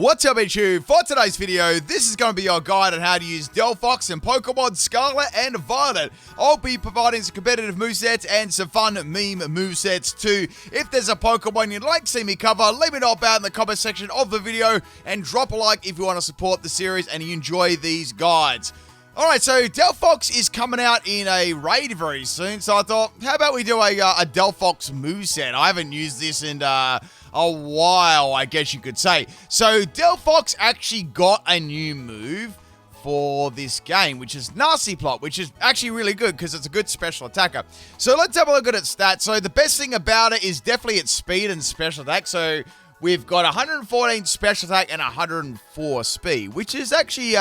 What's up, YouTube? For today's video, this is going to be your guide on how to use Delphox and Pokemon Scarlet and Violet. I'll be providing some competitive movesets and some fun meme movesets too. If there's a Pokemon you'd like to see me cover, let me know about it in the comment section of the video and drop a like if you want to support the series and you enjoy these guides. Alright, so Delphox is coming out in a raid very soon, so I thought, how about we do a Delphox moveset? I haven't used this in a while, I guess you could say. So Delphox actually got a new move for this game, which is Nasty Plot, which is actually really good because it's a good special attacker. So let's have a look at its stats. So the best thing about it is definitely its speed and special attack. So we've got 114 special attack and 104 speed, which is actually,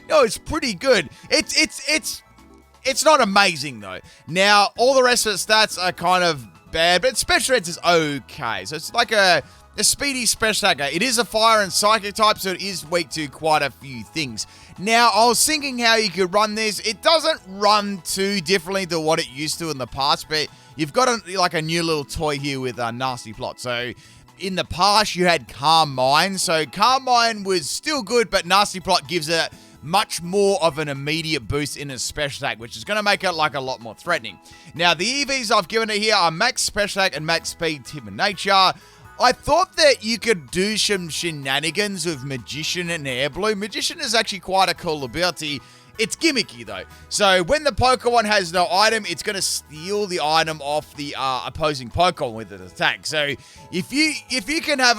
it's pretty good. It's not amazing though. Now, all the rest of its stats are kind of bad, but special defense is okay. So it's like a speedy special attacker. It is a fire and psychic type, so it is weak to quite a few things. Now, I was thinking how you could run this. It doesn't run too differently to what it used to in the past, but you've got a new little toy here with a Nasty Plot. So in the past, you had Calm Mind. So Calm Mind was still good, but Nasty Plot gives it much more of an immediate boost in its special attack, which is going to make it like a lot more threatening. Now, the EVs I've given it here are max special attack and max speed, tip and nature. I thought that you could do some shenanigans with Magician and Air Balloon. Magician is actually quite a cool ability. It's gimmicky though. So when the Pokemon has no item, it's going to steal the item off the opposing Pokemon with its attack. So if you can have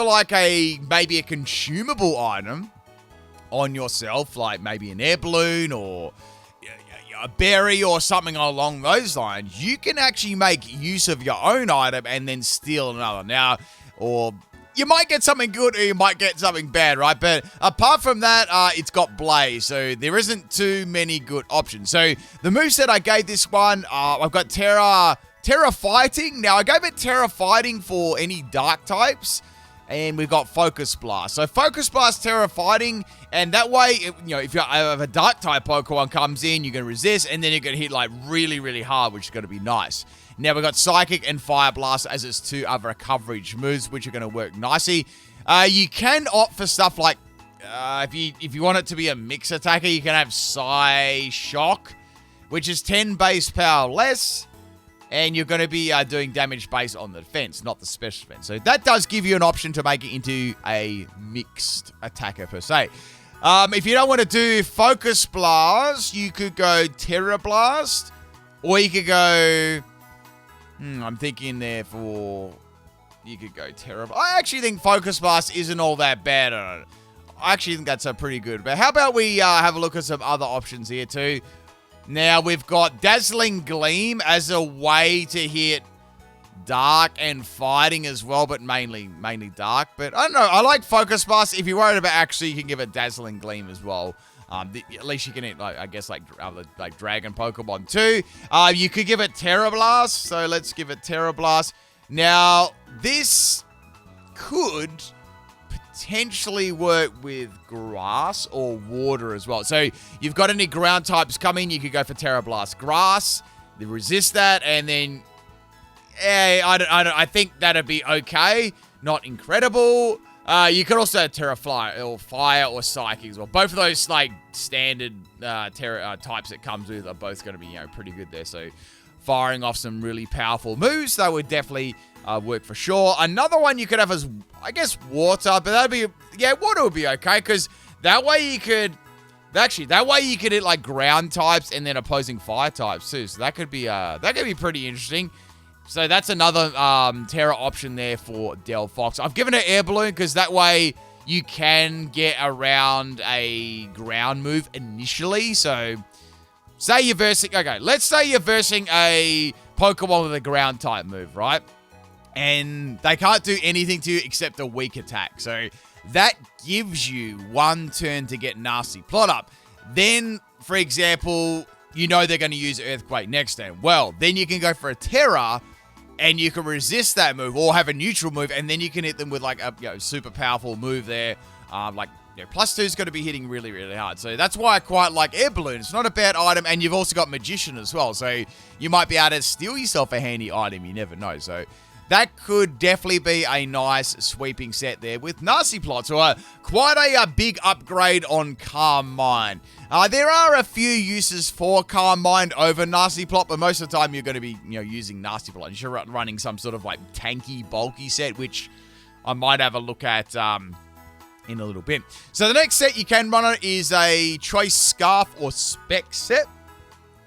maybe a consumable item on yourself, like maybe an air balloon or a berry or something along those lines, you can actually make use of your own item and then steal another. Now, or you might get something good or you might get something bad, right? But apart from that, it's got Blaze, so there isn't too many good options. So the moveset I gave this one, I've got Terra Fighting. Now, I gave it Terra Fighting for any dark types, and we've got Focus Blast. So Focus Blast, Terra Fighting, and that way, if a dark type Pokemon comes in, you can resist, and then you can hit like really, really hard, which is going to be nice. Now we've got Psychic and Fire Blast as its two other coverage moves, which are going to work nicely. You can opt for stuff like, if you want it to be a mix attacker, you can have Psy Shock, which is 10 base power less. And you're going to be doing damage based on the defense, not the special defense. So that does give you an option to make it into a mixed attacker per se. If you don't want to do Focus Blast, you could go Terra Blast. Or you could go... I'm thinking there for... You could go Terra... I actually think Focus Blast isn't all that bad. I actually think that's a pretty good... But how about we have a look at some other options here too. Now, we've got Dazzling Gleam as a way to hit dark and fighting as well, but mainly dark. But I don't know, I like Focus Blast. If you're worried about actually, you can give it Dazzling Gleam as well. At least you can hit, like Dragon Pokemon too. You could give it Terra Blast, so let's give it Terra Blast. Now, this could potentially work with grass or water as well. So you've got any ground types coming, you could go for Terra Blast Grass, they resist that, and then I think that'd be okay, not incredible. You could also Terra Fly or Fire or Psychic as well. Both of those like standard Terra types it comes with are both going to be pretty good there. So firing off some really powerful moves, that would definitely work for sure. Another one you could have is, I guess, water, but that'd be, water would be okay, because that way you could hit like ground types and then opposing fire types too. So that could be pretty interesting. So that's another Terra option there for Delphox. I've given it Air Balloon because that way you can get around a ground move initially. So say you're versing, let's say you're versing a Pokemon with a ground type move, right? And they can't do anything to you except a weak attack. So that gives you one turn to get Nasty Plot up. Then, for example, they're going to use Earthquake next turn. Well, then you can go for a Terra, and you can resist that move, or have a neutral move, and then you can hit them with like a super powerful move there. +2 is going to be hitting really, really hard. So that's why I quite like Air Balloon. It's not a bad item, and you've also got Magician as well. So you might be able to steal yourself a handy item. You never know. So that could definitely be a nice sweeping set there with Nasty Plot. So quite a big upgrade on Calm Mind. There are a few uses for Calm Mind over Nasty Plot, but most of the time you're going to be using Nasty Plot. You're running some sort of like tanky, bulky set, which I might have a look at in a little bit. So the next set you can run on is a Choice Scarf or Spec set.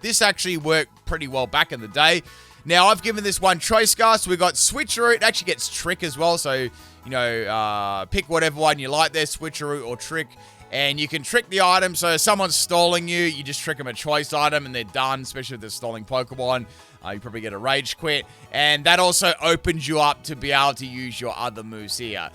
This actually worked pretty well back in the day. Now, I've given this one Choice Scarf, so we've got Switcheroo. It actually gets Trick as well, so, pick whatever one you like there, Switcheroo or Trick. And you can trick the item, so if someone's stalling you, you just trick them a choice item and they're done, especially if they're stalling Pokemon. You probably get a Rage Quit. And that also opens you up to be able to use your other moves here.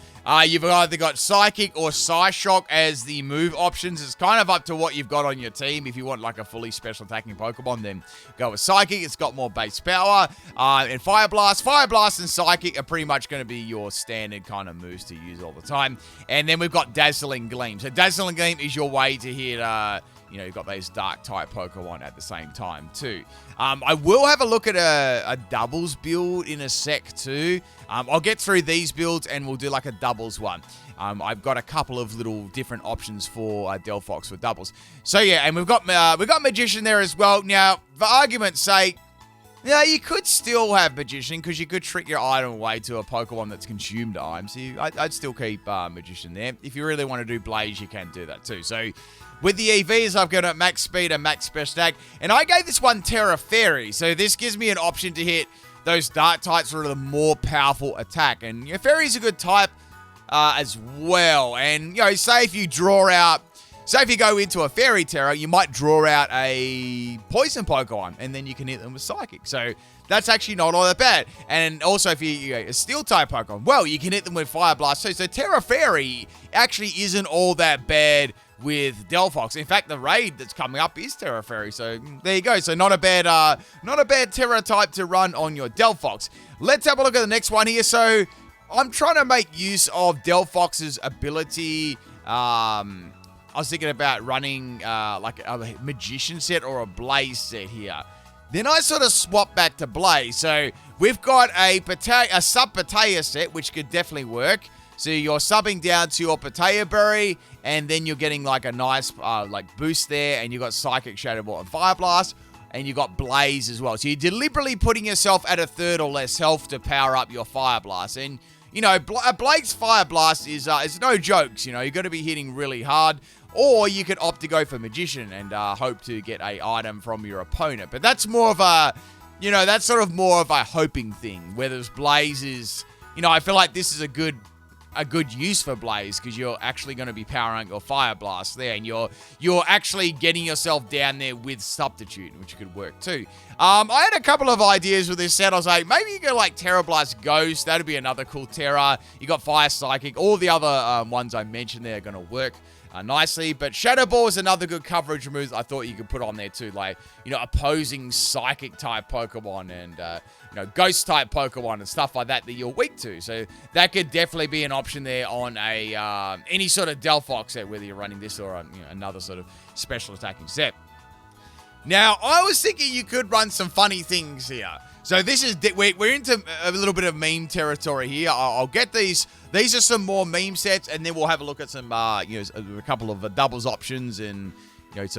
You've either got Psychic or Psyshock as the move options. It's kind of up to what you've got on your team. If you want like a fully special attacking Pokemon, then go with Psychic. It's got more base power. And Fire Blast. Fire Blast and Psychic are pretty much going to be your standard kind of moves to use all the time. And then we've got Dazzling Gleam. So Dazzling Gleam is your way to hit... you've got those Dark-type Pokemon at the same time, too. I will have a look at a doubles build in a sec, too. I'll get through these builds, and we'll do, like, a doubles one. I've got a couple of little different options for Delphox for doubles. So, yeah, and we've got Magician there as well. Now, for argument's sake, yeah, you could still have Magician, because you could trick your item away to a Pokemon that's consumed items. So I'd still keep Magician there. If you really want to do Blaze, you can do that, too. So... with the EVs, I've got a max speed and max special attack. And I gave this one Terra Fairy. So this gives me an option to hit those dark types for the more powerful attack. And Fairy's a good type as well. And, say if you draw out... say if you go into a Fairy Terra, you might draw out a Poison Pokemon. And then you can hit them with Psychic. So that's actually not all that bad. And also if you a Steel-type Pokemon, well, you can hit them with Fire Blast too. So Terra Fairy actually isn't all that bad with Delphox. In fact, the raid that's coming up is Terra Fairy. So there you go. So not a bad Terra type to run on your Delphox. Let's have a look at the next one here. So I'm trying to make use of Delphox's ability. I was thinking about running like a Magician set or a Blaze set here. Then I sort of swap back to Blaze. So we've got a Sub-Patea set, which could definitely work. So you're subbing down to your Patea Berry, and then you're getting like a nice boost there, and you've got Psychic, Shadow Ball, and Fire Blast, and you've got Blaze as well. So you're deliberately putting yourself at a third or less health to power up your Fire Blast. And, a Blaze Fire Blast is no jokes. You're going to be hitting really hard. Or you could opt to go for Magician and hope to get a item from your opponent. But that's more of a, that's sort of more of a hoping thing. Whereas Blaze is, I feel like this is a good use for Blaze, because you're actually going to be powering your Fire Blast there, and you're actually getting yourself down there with Substitute, which could work too. I had a couple of ideas with this set. I was like, maybe you go like Terra Blast Ghost. That'd be another cool Terra. You got Fire Psychic. All the other ones I mentioned there are going to work nicely, but Shadow Ball is another good coverage move I thought you could put on there too, like, opposing Psychic type Pokemon and, Ghost type Pokemon and stuff like that you're weak to. So that could definitely be an option there on a any sort of Delphox set, whether you're running this or another sort of special attacking set. Now, I was thinking you could run some funny things here. So this is, we're into a little bit of meme territory here. I'll get these. These are some more meme sets, and then we'll have a look at some, a couple of doubles options and,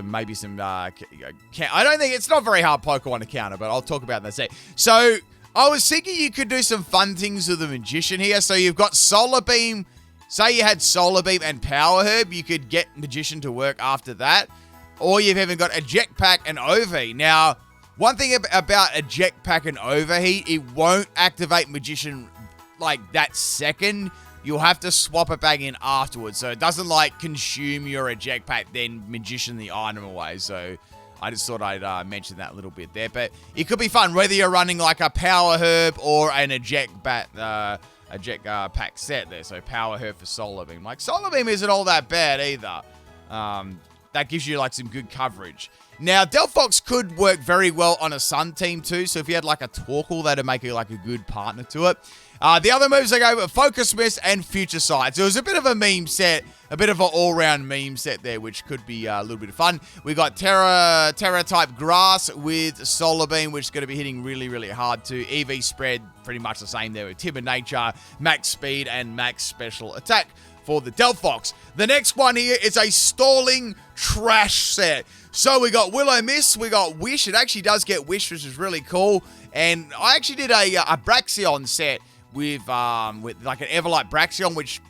maybe some, I don't think, it's not very hard Pokemon to counter, but I'll talk about that set. So I was thinking you could do some fun things with the Magician here. So you've got Solar Beam. Say you had Solar Beam and Power Herb, you could get Magician to work after that. Or you've even got a Jetpack and Overheat. Now, one thing about a Jetpack and Overheat, it won't activate Magician like that second. You'll have to swap it back in afterwards. So it doesn't like consume your Jetpack, then Magician the item away. So I just thought I'd mention that a little bit there. But it could be fun, whether you're running like a Power Herb or a Jetpack set there. So Power Herb for Solar Beam. Like, Solar Beam isn't all that bad either. That gives you like some good coverage. Now, Delphox could work very well on a Sun team too. So if you had like a Torkoal, that'd make it like a good partner to it. The other moves I go with Focus Mist and Future Sight. So it was a bit of a meme set. a bit of an all-round meme set there, which could be a little bit of fun. We got Terra-type Grass with Solar Beam, which is going to be hitting really, really hard too. EV spread, pretty much the same there with Timid Nature, Max Speed, and Max Special Attack for the Delphox. The next one here is a stalling trash set. So we got Willow Miss, we got Wish. It actually does get Wish, which is really cool. And I actually did a Braxion set with like an Everlight Braxion, which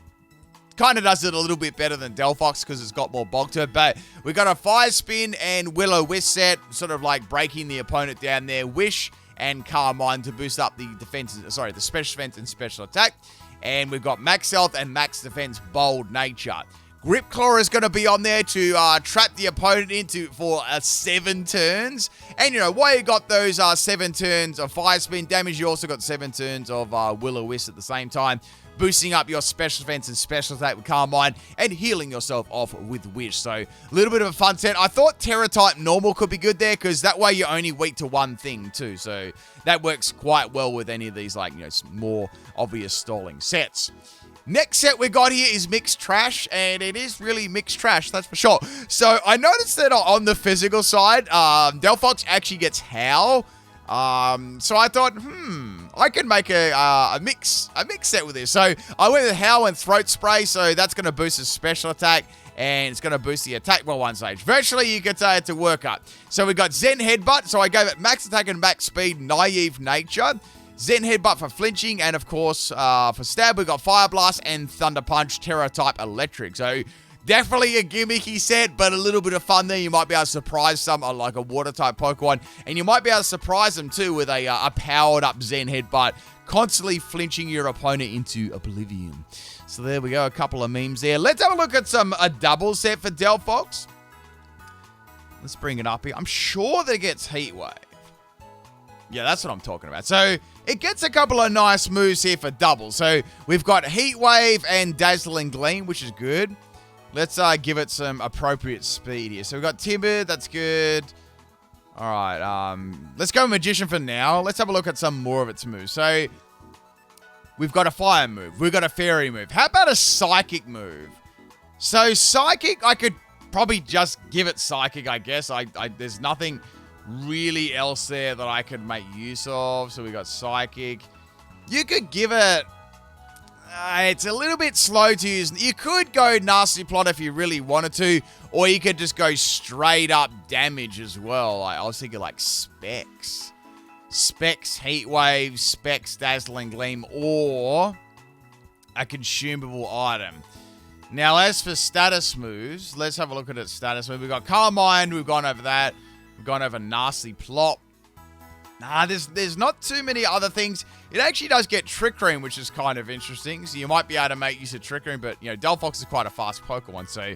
kind of does it a little bit better than Delphox because it's got more bulk to it. But we got a Fire Spin and Willow Wisp set, sort of like breaking the opponent down there. Wish and Carmine to boost up the defense, sorry, the special defense and special attack. And we've got Max Health and Max Defense Bold Nature. Grip Claw is going to be on there to trap the opponent into for 7 turns. And, you know, while you got those 7 turns of Fire Spin damage, you also got 7 turns of Will-O-Wisp at the same time, boosting up your special defense and special attack with Carmine and healing yourself off with Wish. So, a little bit of a fun set. I thought Terra-type Normal could be good there because that way you're only weak to one thing too. So, that works quite well with any of these, like, you know, more obvious stalling sets. Next set we got here is Mixed Trash, and it is really Mixed Trash, that's for sure. So, I noticed that on the physical side, Delphox actually gets Howl. So I thought, I can make a mix set with this. So I went with Howl and Throat Spray, so that's going to boost his special attack, and it's going to boost the attack by 1 stage. Virtually, you could say it's a workup. So we got Zen Headbutt, so I gave it max attack and max speed, Naive Nature. Zen Headbutt for flinching, and of course, for stab, we got Fire Blast and Thunder Punch, Terra-type Electric. So definitely a gimmicky set, but a little bit of fun there. You might be able to surprise someone like a Water-type Pokemon, and you might be able to surprise them too with a powered-up Zen Headbutt, constantly flinching your opponent into oblivion. So there we go, a couple of memes there. Let's have a look at a double set for Delphox. Let's bring it up here. I'm sure that it gets Heat Wave. Yeah, that's what I'm talking about. So it gets a couple of nice moves here for doubles. So we've got Heat Wave and Dazzling Gleam, which is good. Let's give it some appropriate speed here. So we've got Timid, that's good. All right, let's go Magician for now. Let's have a look at some more of its moves. So we've got a Fire move. We've got a Fairy move. How about a Psychic move? So Psychic, I could probably just give it Psychic, I guess. There's nothing really else there that I could make use of. So we got Psychic. You could give it... it's a little bit slow to use. You could go Nasty Plot if you really wanted to, or you could just go straight up damage as well. I was thinking like Specs. Specs Heat Wave, Specs Dazzling Gleam, or a consumable item. Now, as for status moves, let's have a look at its status move. We've got Carmine, we've gone over that. We've gone over Nasty Plot. Nah, there's not too many other things. It actually does get Trick Room, which is kind of interesting. So you might be able to make use of Trick Room, but, you know, Delphox is quite a fast Pokemon, so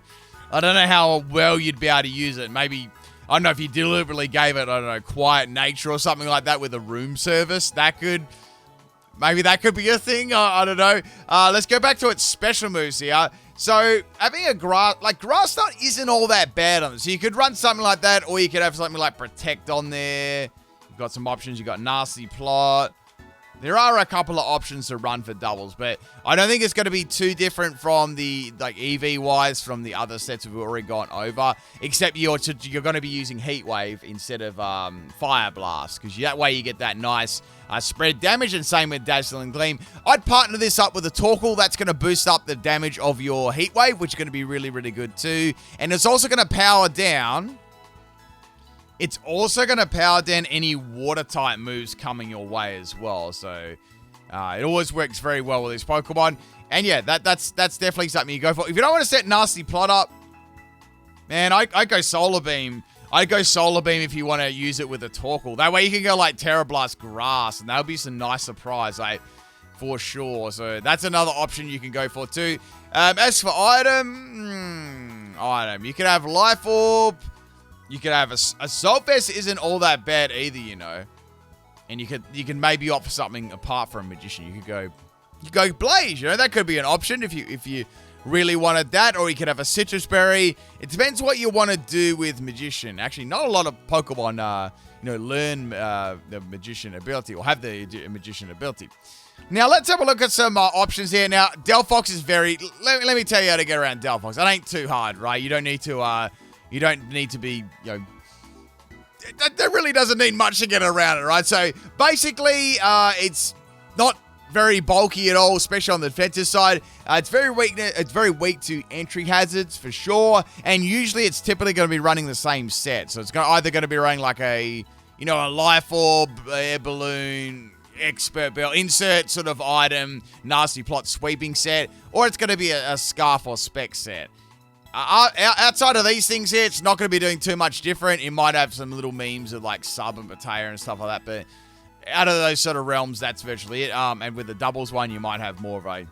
I don't know how well you'd be able to use it. Maybe, I don't know if you deliberately gave it, I don't know, Quiet Nature or something like that with a room service. Maybe that could be a thing. I don't know. Let's go back to its special moves here. So, having a Grass Knot isn't all that bad on it. So, you could run something like that, or you could have something like Protect on there. You've got some options. You've got Nasty Plot. There are a couple of options to run for doubles, but I don't think it's going to be too different from the, like, EV-wise from the other sets we've already gone over, except you're going to be using Heat Wave instead of Fire Blast, because that way you get that nice spread damage, and same with Dazzling Gleam. I'd partner this up with a Torkoal. That's going to boost up the damage of your Heat Wave, which is going to be really, really good too, and it's also going to power down... It's also going to power down any Water-type moves coming your way as well. So, it always works very well with these Pokemon. And yeah, that's definitely something you go for. If you don't want to set Nasty Plot up, man, I go Solar Beam. I go Solar Beam if you want to use it with a Torkoal. That way you can go like Terra Blast Grass, and that'll be some nice surprise, for sure. So that's another option you can go for too. As for item, you can have Life Orb. You could have a Assault Vest isn't all that bad either, you know. And you can maybe opt for something apart from Magician. You could go Blaze, you know. That could be an option if you really wanted that, or you could have a Citrus Berry. It depends what you want to do with Magician. Actually, not a lot of Pokemon learn the Magician ability or have the Magician ability. Now, let's have a look at some options here. Now, Delphox is very... Let me tell you how to get around Delphox. It ain't too hard, right? You don't need to be, you know... There really doesn't need much to get around it, right? So, basically, it's not very bulky at all, especially on the defensive side. It's very weak to entry hazards, for sure. And usually, it's typically going to be running the same set. So, it's either going to be running like a, you know, a life orb, air balloon... expert belt, insert sort of item, nasty plot sweeping set, or it's going to be a scarf or spec set. Outside of these things here, it's not going to be doing too much different. It might have some little memes of like Sub and Batea and stuff like that, but out of those sort of realms, that's virtually it. And with the doubles one, you might have more of a, you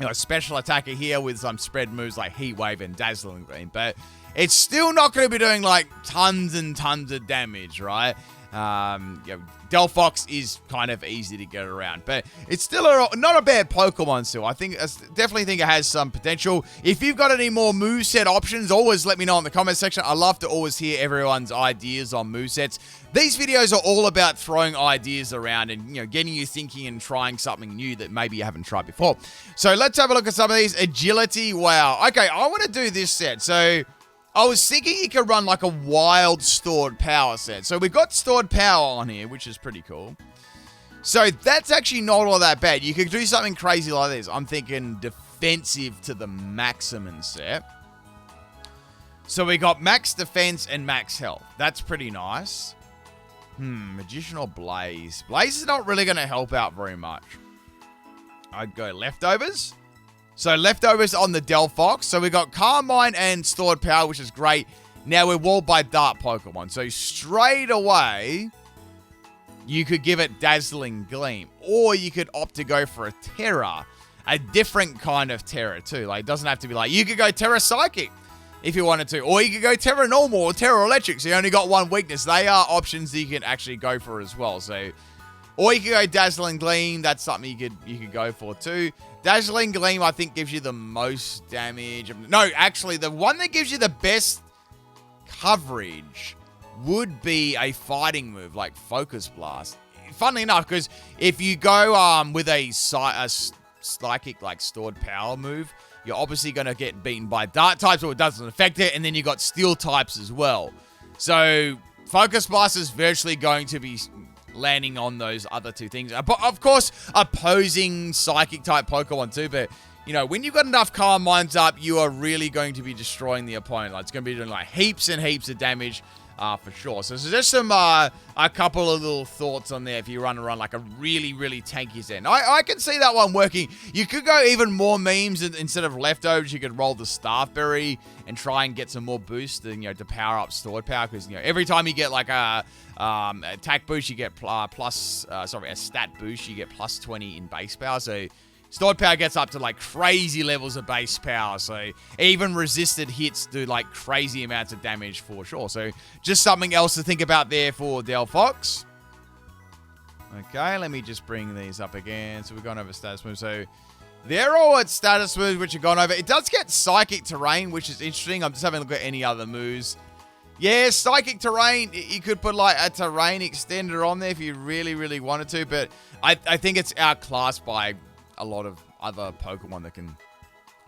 know, special attacker here with some spread moves like Heat Wave and Dazzling Gleam, but it's still not going to be doing like tons and tons of damage, right? You know, Delphox is kind of easy to get around, but it's still not a bad Pokemon still. I definitely think it has some potential. If you've got any more moveset options, always let me know in the comment section. I love to always hear everyone's ideas on movesets. These videos are all about throwing ideas around and, you know, getting you thinking and trying something new that maybe you haven't tried before. So let's have a look at some of these. Agility, wow. Okay, I want to do this set. So I was thinking you could run like a wild stored power set. So we've got stored power on here, which is pretty cool. So that's actually not all that bad. You could do something crazy like this. I'm thinking defensive to the maximum set. So we got max defense and max health. That's pretty nice. Magician or Blaze? Blaze is not really going to help out very much. I'd go leftovers. So leftovers on the Delphox. So we got Carmine and Stored Power, which is great. Now we're walled by Dart Pokemon. So straight away, you could give it Dazzling Gleam. Or you could opt to go for a Terra. A different kind of Terra too. Like, it doesn't have to be like, you could go Terra Psychic if you wanted to. Or you could go Terra Normal or Terra Electric. So you only got one weakness. They are options that you can actually go for as well. So, or you could go Dazzling Gleam. That's something you could go for too. Dazzling Gleam, I think, gives you the most damage. No, actually, the one that gives you the best coverage would be a fighting move like Focus Blast. Funnily enough, because if you go with a psychic, like Stored Power move, you're obviously going to get beaten by Dark types, or it doesn't affect it, and then you got Steel types as well. So, Focus Blast is virtually going to be landing on those other two things. But of course, opposing psychic type Pokemon too, but you know, when you've got enough Carmines up, you are really going to be destroying the opponent. Like, it's going to be doing like heaps and heaps of damage for sure. So just some a couple of little thoughts on there if you run like a really, really tanky set. I can see that one working. You could go even more memes instead of leftovers. You could roll the Staffberry and try and get some more boost and, you know, to power up Stored Power, because, you know, every time you get like a attack boost, you get a stat boost, you get plus 20 in base power. So Stored Power gets up to like crazy levels of base power. So even resisted hits do like crazy amounts of damage for sure. So just something else to think about there for Delphox. Okay, let me just bring these up again. So we've gone over status moves. So they're all at status moves, which have gone over. It does get Psychic Terrain, which is interesting. I'm just having a look at any other moves. Yeah, Psychic Terrain, you could put like a Terrain Extender on there if you really, really wanted to. But I think it's outclassed by a lot of other Pokemon that can,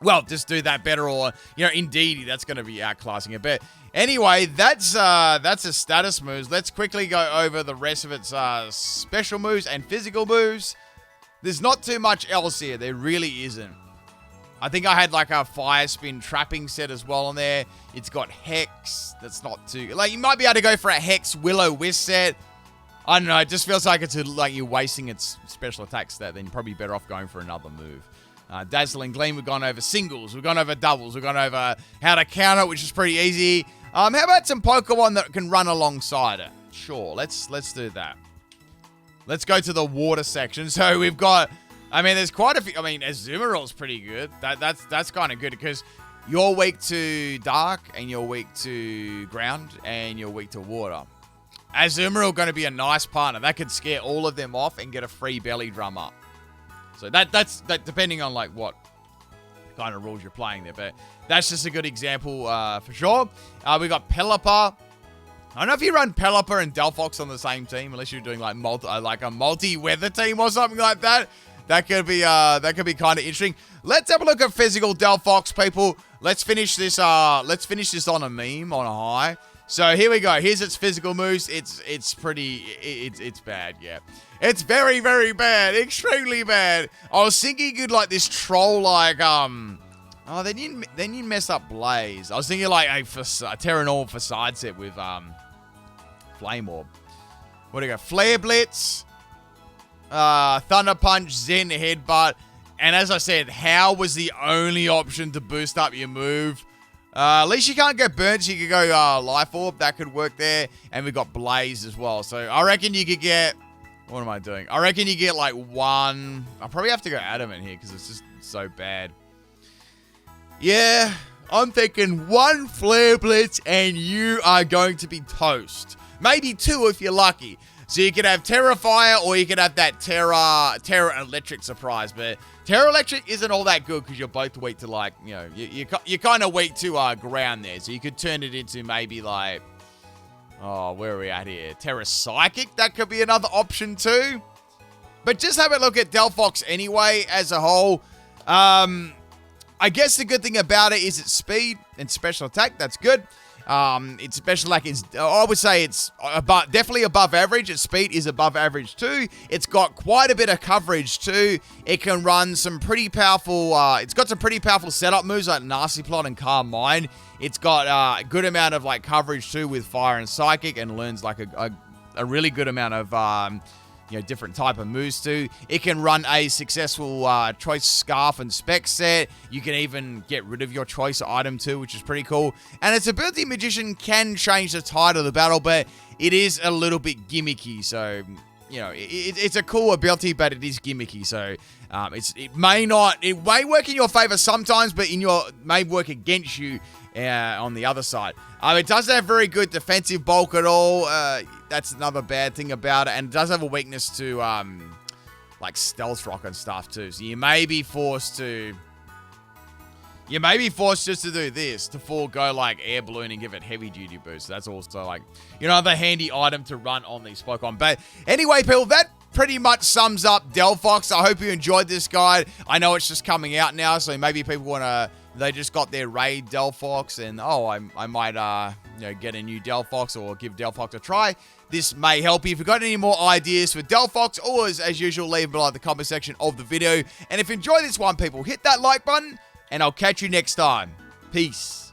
well, just do that better. Or, you know, Indeedee, that's going to be outclassing it. But anyway, that's a status moves. Let's quickly go over the rest of its special moves and physical moves. There's not too much else here. There really isn't. I think I had like a Fire Spin Trapping set as well on there. It's got Hex. That's not too... Like, you might be able to go for a Hex Will-O-Wisp set. I don't know. It just feels like it's like you're wasting its special attack stat. Then you're probably better off going for another move. Dazzling Gleam, we've gone over singles. We've gone over doubles. We've gone over how to counter, which is pretty easy. How about some Pokemon that can run alongside it? Sure, let's do that. Let's go to the water section. So we've got... I mean, there's quite a few. I mean, Azumarill's pretty good. That's kind of good because you're weak to dark and you're weak to ground and you're weak to water. Azumarill going to be a nice partner. That could scare all of them off and get a free belly drum up. So that's depending on like what kind of rules you're playing there. But that's just a good example for sure. We got Pelipper. I don't know if you run Pelipper and Delphox on the same team, unless you're doing like a multi-weather team or something like that. That could be kind of interesting. Let's have a look at physical Delphox, people. Let's finish this on a meme, on a high. So here we go. Here's its physical moves. It's bad, yeah. It's very, very bad. Extremely bad. I was thinking you'd like this troll like oh, then you mess up Blaze. I was thinking like a Terra Normal Facade set with Flame Orb. What do you got? Flare Blitz, Thunder Punch, Zen Headbutt, and as I said, Howl was the only option to boost up your move. At least you can't go burnt, so you could go Life Orb. That could work there. And we've got Blaze as well. So I reckon you could get... What am I doing? I reckon you get like one... I'll probably have to go Adamant here because it's just so bad. Yeah, I'm thinking one Flare Blitz and you are going to be toast. Maybe two if you're lucky. So you could have Terrafire or you could have that Terra Electric surprise. But Terra Electric isn't all that good because you're both weak to like, you know, you're kind of weak to ground there. So you could turn it into maybe like, oh, where are we at here? Terra Psychic, that could be another option too. But just have a look at Delphox anyway as a whole. I guess the good thing about it is its speed and special attack. That's good. Its special attack is, I would say it's definitely above average. Its speed is above average too. It's got quite a bit of coverage too. It can run some pretty powerful, it's got some pretty powerful setup moves like Nasty Plot and Calm Mind. It's got a good amount of like coverage too with Fire and Psychic, and learns like a really good amount of, you know, different type of moves too. It can run a successful choice Scarf and Spec set. You can even get rid of your choice item too, which is pretty cool. And its ability Magician can change the tide of the battle, but it is a little bit gimmicky. So, you know, it's a cool ability, but it is gimmicky. So, it may work in your favor sometimes, but may work against you on the other side. It doesn't have very good defensive bulk at all. That's another bad thing about it. And it does have a weakness to, like, Stealth Rock and stuff, too. So you may be forced just to do this, to forego, like, Air Balloon and give it heavy duty boost. That's also, like, you know, another handy item to run on these Pokemon. But anyway, people, that pretty much sums up Delphox. I hope you enjoyed this guide. I know it's just coming out now, so maybe people want to... They just got their raid Delphox, and oh, I might you know, get a new Delphox or give Delphox a try. This may help you. If you've got any more ideas for Delphox, always, as usual, leave them below in the comment section of the video. And if you enjoy this one, people, hit that like button, and I'll catch you next time. Peace.